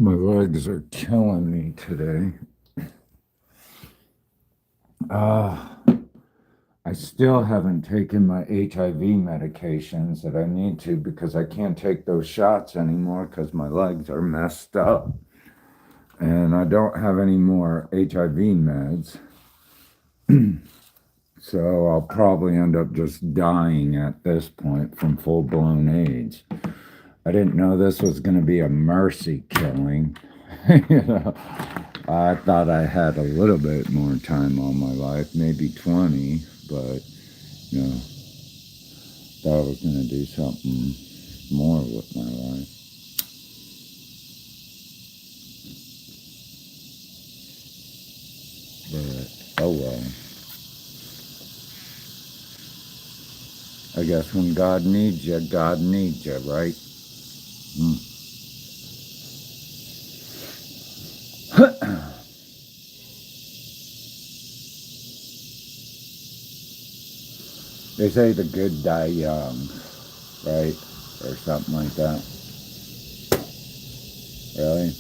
My legs are killing me today. Uh, I still haven't taken my HIV medications that I need to because I can't take those shots anymore because my legs are messed up. And I don't have any more HIV meds. So I'll probably end up just dying at this point from full-blown AIDS. I didn't know this was going to be a mercy killing. you know, I thought I had a little bit more time on my life, maybe 20, but thought I was going to do something more with my life. But oh well. I guess when God needs you, right? Mm. They say the good die young, right? Or something like that. Really?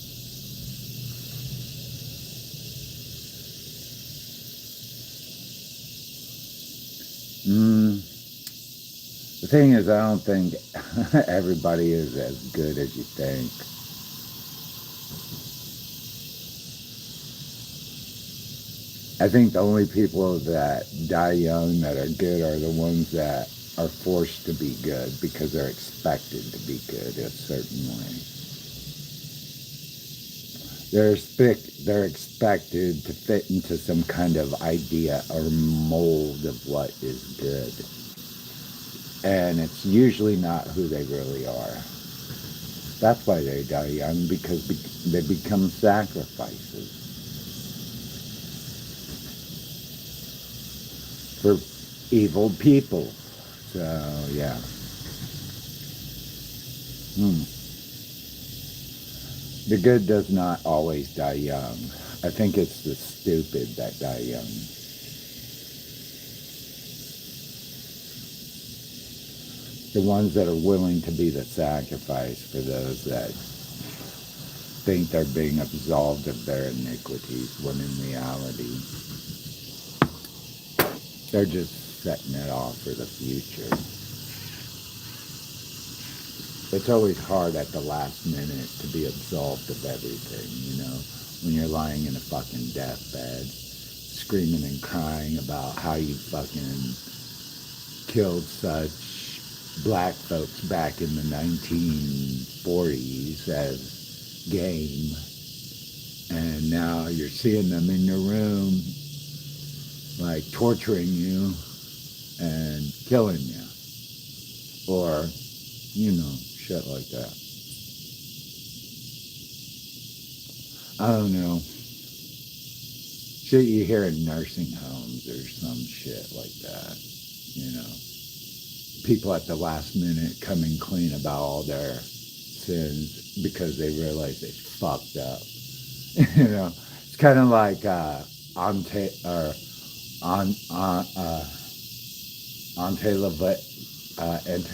Mm. The thing is, I don't think everybody is as good as you think. I think the only people that die young that are good are the ones that are forced to be good because they're expected to be good a certain way. They're expected to fit into some kind of idea or mold of what is good. And it's usually not who they really are. That's why they die young, because they become sacrifices for evil people. So, yeah. Hmm. The good does not always die young. I think it's the stupid that die young. The ones that are willing to be the sacrifice for those that think they're being absolved of their iniquities, when in reality, they're just setting it off for the future. It's always hard at the last minute to be absolved of everything, when you're lying in a fucking deathbed, screaming and crying about how you fucking killed such black folks back in the 1940s as game, and now you're seeing them in your room, like torturing you and killing you, or shit like that. I don't know, shit you hear in nursing homes or some shit like that. People at the last minute coming clean about all their sins because they realize they fucked up. It's kind of like Ante or Ante and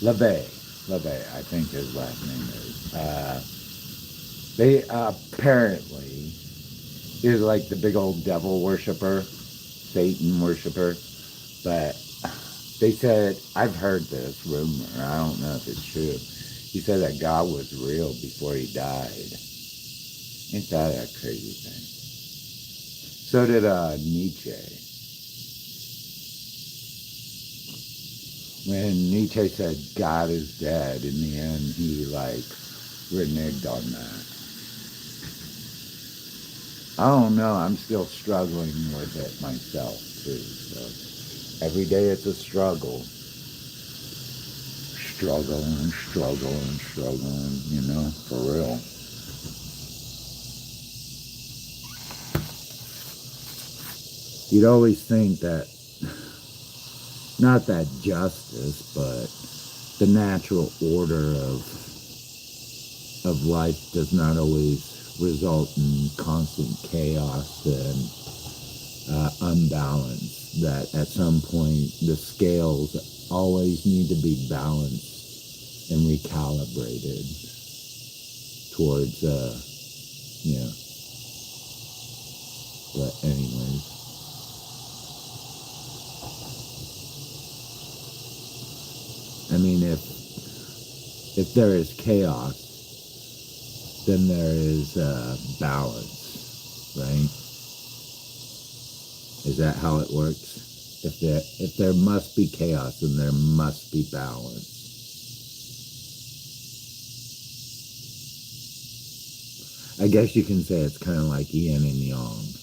LaVey. LaVey, I think his last name is. They apparently is like the big old devil worshiper, Satan worshiper, but they said, I've heard this rumor, I don't know if it's true. He said that God was real before he died. Ain't that a crazy thing? So did Nietzsche. When Nietzsche said God is dead, in the end he reneged on that. I don't know, I'm still struggling with it myself too. So every day it's a struggle. Struggling, for real. You'd always think that, not that justice, but the natural order of life does not always result in constant chaos and unbalance. That at some point the scales always need to be balanced and recalibrated. towards, yeah. But anyways, I mean, if there is chaos, then there is balance, right? Is that how it works? If there must be chaos, then there must be balance. I guess you can say it's kind of like yin and yang,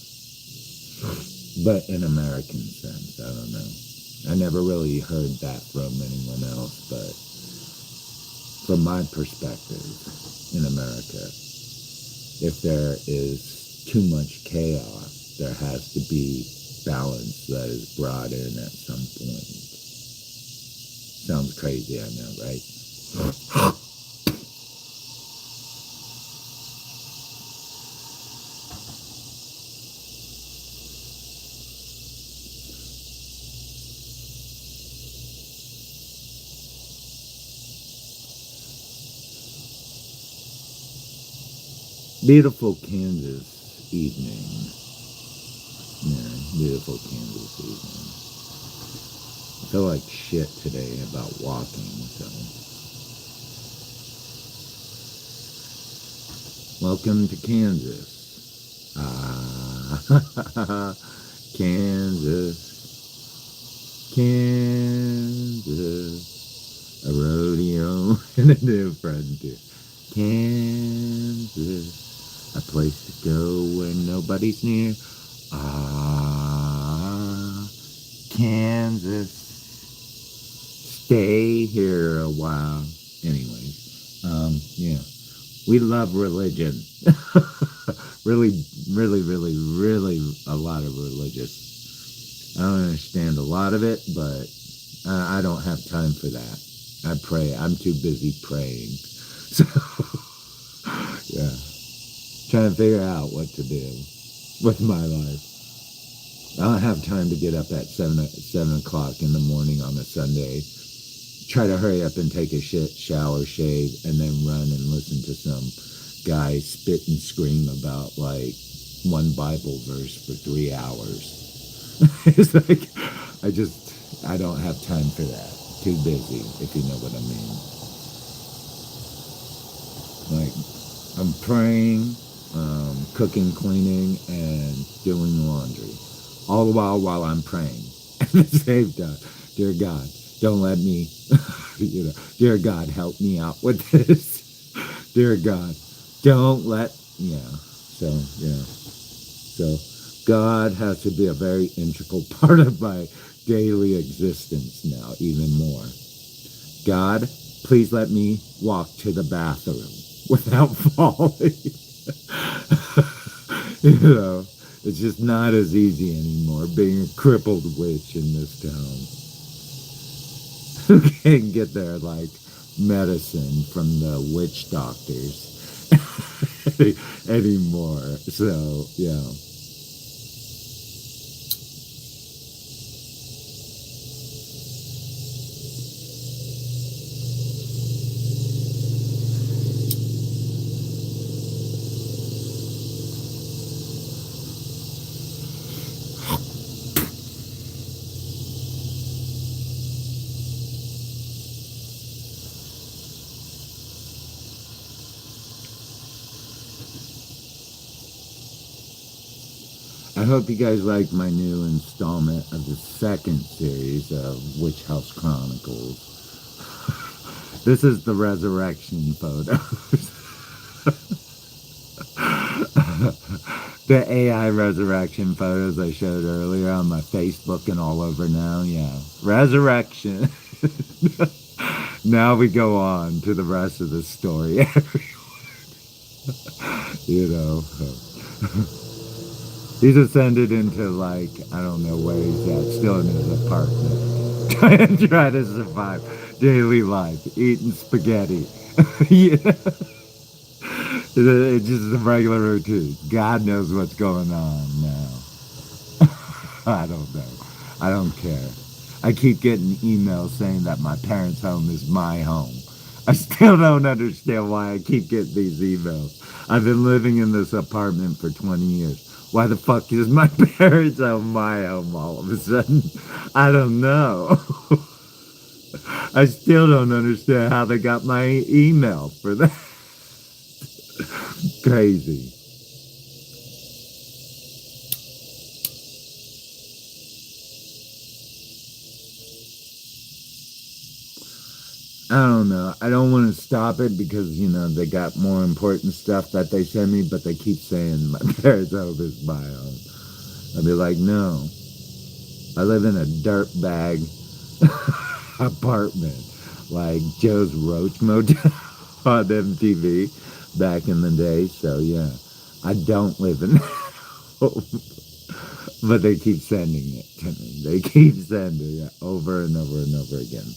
but in American sense, I don't know. I never really heard that from anyone else, but from my perspective in America, if there is too much chaos, there has to be balance that is brought in at some point. Sounds crazy, I know, right? Beautiful Kansas evening. Yeah, beautiful Kansas evening. I feel like shit today about walking, so. Welcome to Kansas. Kansas. Kansas. A rodeo and a new frontier. Kansas. A place to go where nobody's near. Kansas. Stay here a while. Anyway, yeah. We love religion. Really, really, really, really a lot of religious. I don't understand a lot of it, but I don't have time for that. I pray. I'm too busy praying. So, yeah. Trying to figure out what to do with my life. I don't have time to get up at 7 o'clock in the morning on a Sunday, try to hurry up and take a shit, shower, shave, and then run and listen to some guy spit and scream about like one Bible verse for 3 hours. It's like, I don't have time for that. Too busy, if you know what I mean. Like, I'm praying, cooking, cleaning, and doing laundry. All the while I'm praying. At the same time, dear God, don't let me, dear God, help me out with this. Dear God, don't let, So God has to be a very integral part of my daily existence now, even more. God, please let me walk to the bathroom without falling. It's just not as easy anymore being a crippled witch in this town. Who can't get their, like, medicine from the witch doctors anymore. So, yeah. I hope you guys like my new installment of the second series of Witch House Chronicles. This is the resurrection photos. The AI resurrection photos I showed earlier on my Facebook and all over now. Yeah. Resurrection. Now we go on to the rest of the story. He's ascended into, like, I don't know where he's at, still in his apartment, trying to survive daily life, eating spaghetti. It's just a regular routine. God knows what's going on now. I don't know. I don't care. I keep getting emails saying that my parents' home is my home. I still don't understand why I keep getting these emails. I've been living in this apartment for 20 years. Why the fuck is my parents' home my home all of a sudden? I don't know. I still don't understand how they got my email for that. Crazy. I don't know. I don't want to stop it because, they got more important stuff that they send me, but they keep saying my parents' home is my home. I'll be like, no. I live in a dirt bag apartment, like Joe's Roach Motel on MTV back in the day. So, yeah, I don't live in home. But they keep sending it to me. They keep sending it over and over and over again.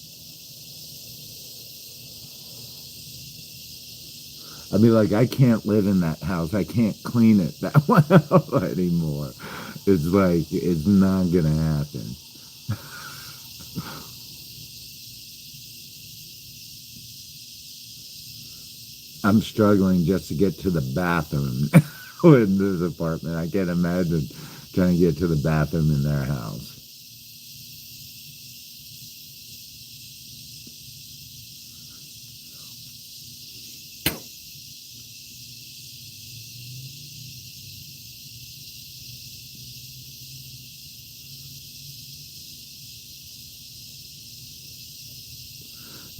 I'd be like, I can't live in that house. I can't clean it that well anymore. It's like, it's not going to happen. I'm struggling just to get to the bathroom in this apartment. I can't imagine trying to get to the bathroom in their house.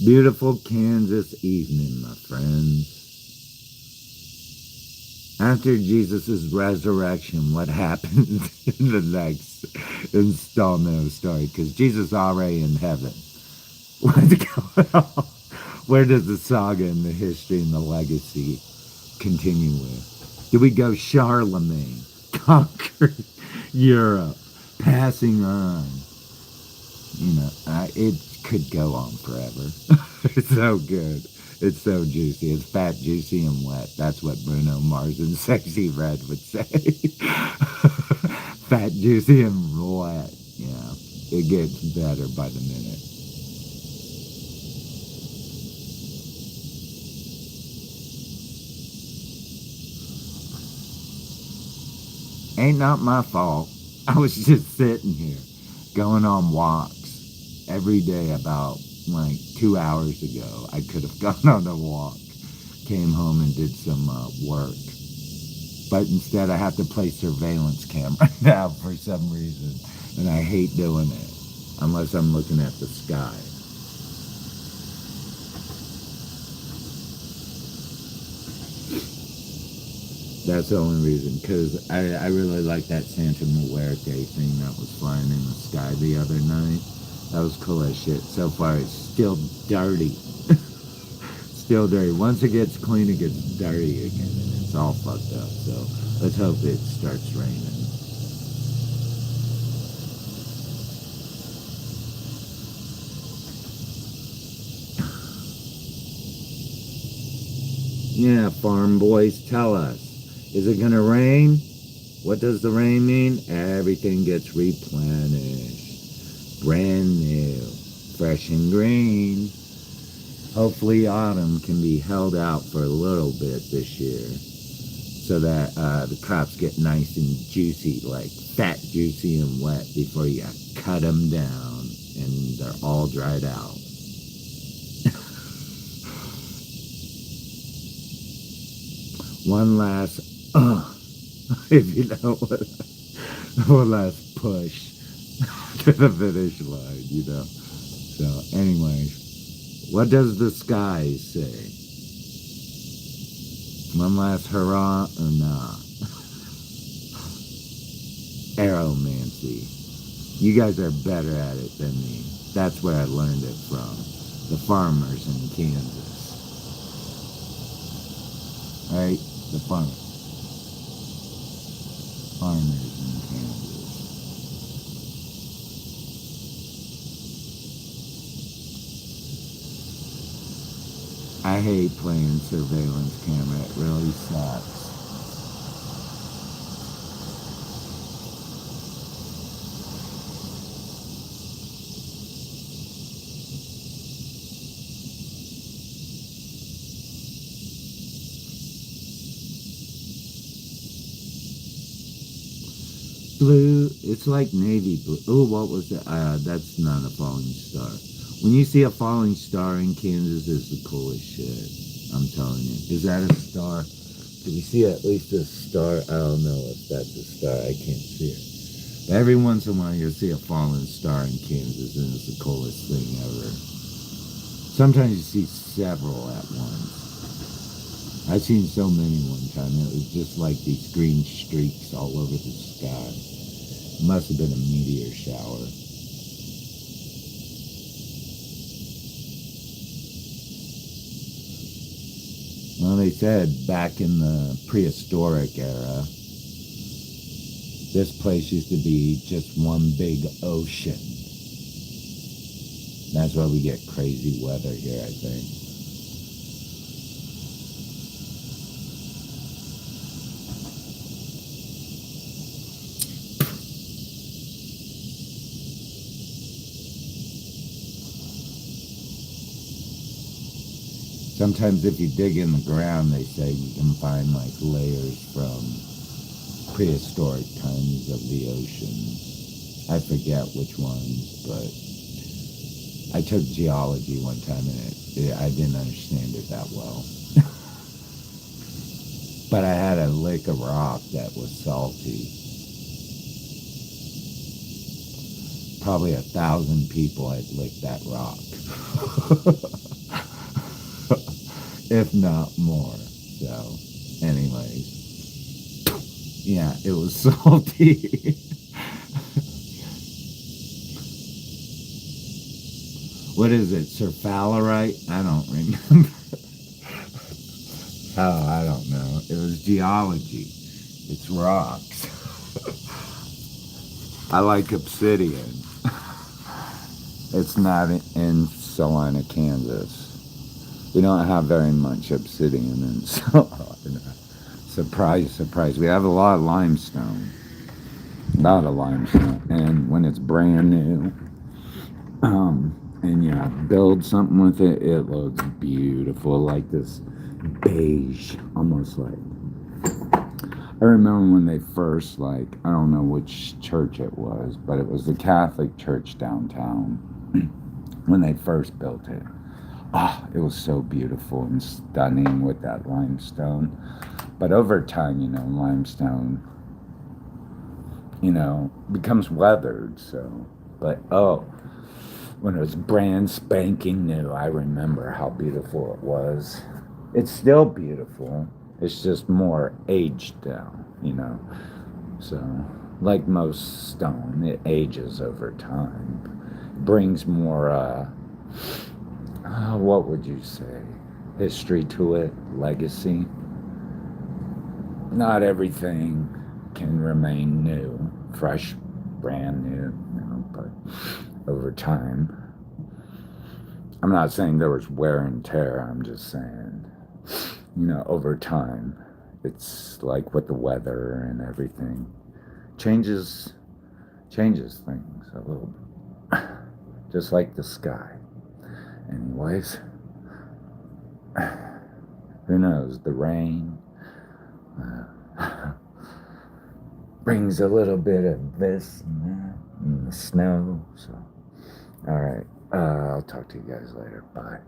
Beautiful Kansas evening, my friends. After Jesus' resurrection, what happened in the next installment of the story? Because Jesus is already in heaven. What's going on? Where does the saga and the history and the legacy continue with? Do we go Charlemagne, conquer Europe, passing on? It could go on forever. It's so good. It's so juicy. It's fat, juicy, and wet. That's what Bruno Mars and Sexy Red would say. Fat, juicy, and wet. Yeah, it gets better by the minute. Ain't not my fault. I was just sitting here, going on walks every day about like 2 hours ago. I could have gone on a walk, came home and did some work. But instead I have to play surveillance camera now for some reason. And I hate doing it, unless I'm looking at the sky. That's the only reason, because I really like that Santa Muerte thing that was flying in the sky the other night. That was cool as shit. So far, it's still dirty. Still dirty. Once it gets clean, it gets dirty again, and it's all fucked up. So let's hope it starts raining. Yeah, farm boys, tell us. Is it going to rain? What does the rain mean? Everything gets replenished. Brand new. Fresh and green. Hopefully autumn can be held out for a little bit this year, so that the crops get nice and juicy, like fat, juicy, and wet before you cut them down and they're all dried out. One last, if you know what, one last push to the finish line, So, anyways, what does the sky say? One last hurrah or nah? Aeromancy. You guys are better at it than me. That's where I learned it from. The farmers in Kansas. Right? The farmers in Kansas. I hate playing surveillance camera. It really sucks. blue. It's like navy blue. Oh, what was that? That's not a falling star. When you see a falling star in Kansas, it's the coolest shit. I'm telling you. Is that a star? Can you see at least a star? I don't know if that's a star. I can't see it. But every once in a while, you'll see a falling star in Kansas, and it's the coolest thing ever. Sometimes you see several at once. I've seen so many one time. It was just like these green streaks all over the sky. It must have been a meteor shower. Well, they said back in the prehistoric era, this place used to be just one big ocean. That's why we get crazy weather here, I think. Sometimes if you dig in the ground, they say you can find like layers from prehistoric times of the ocean. I forget which ones, but I took geology one time and I didn't understand it that well. But I had a lick of rock that was salty. Probably 1,000 people had licked that rock. If not more. So, anyways. Yeah, it was salty. What is it? Sulfurite? I don't remember. Oh, I don't know. It was geology. It's rocks. I like obsidian. It's not in Salina, Kansas. We don't have very much obsidian in Salina. Surprise, surprise. We have a lot of limestone. A lot of limestone. And when it's brand new, and you build something with it, it looks beautiful. Like this beige, almost like. I remember when they first, like, I don't know which church it was, but it was the Catholic church downtown when they first built it. Ah, it was so beautiful and stunning with that limestone. But over time, limestone, becomes weathered, so. But, when it was brand spanking new, I remember how beautiful it was. It's still beautiful. It's just more aged now, So, like most stone, it ages over time. Brings more, what would you say? History to it, legacy. Not everything can remain new, fresh, brand new, but over time. I'm not saying there was wear and tear, I'm just saying, over time, it's like with the weather and everything, changes things a little bit, just like the sky. Anyways, who knows, the rain brings a little bit of this and that, and the snow, so, all right, I'll talk to you guys later, bye.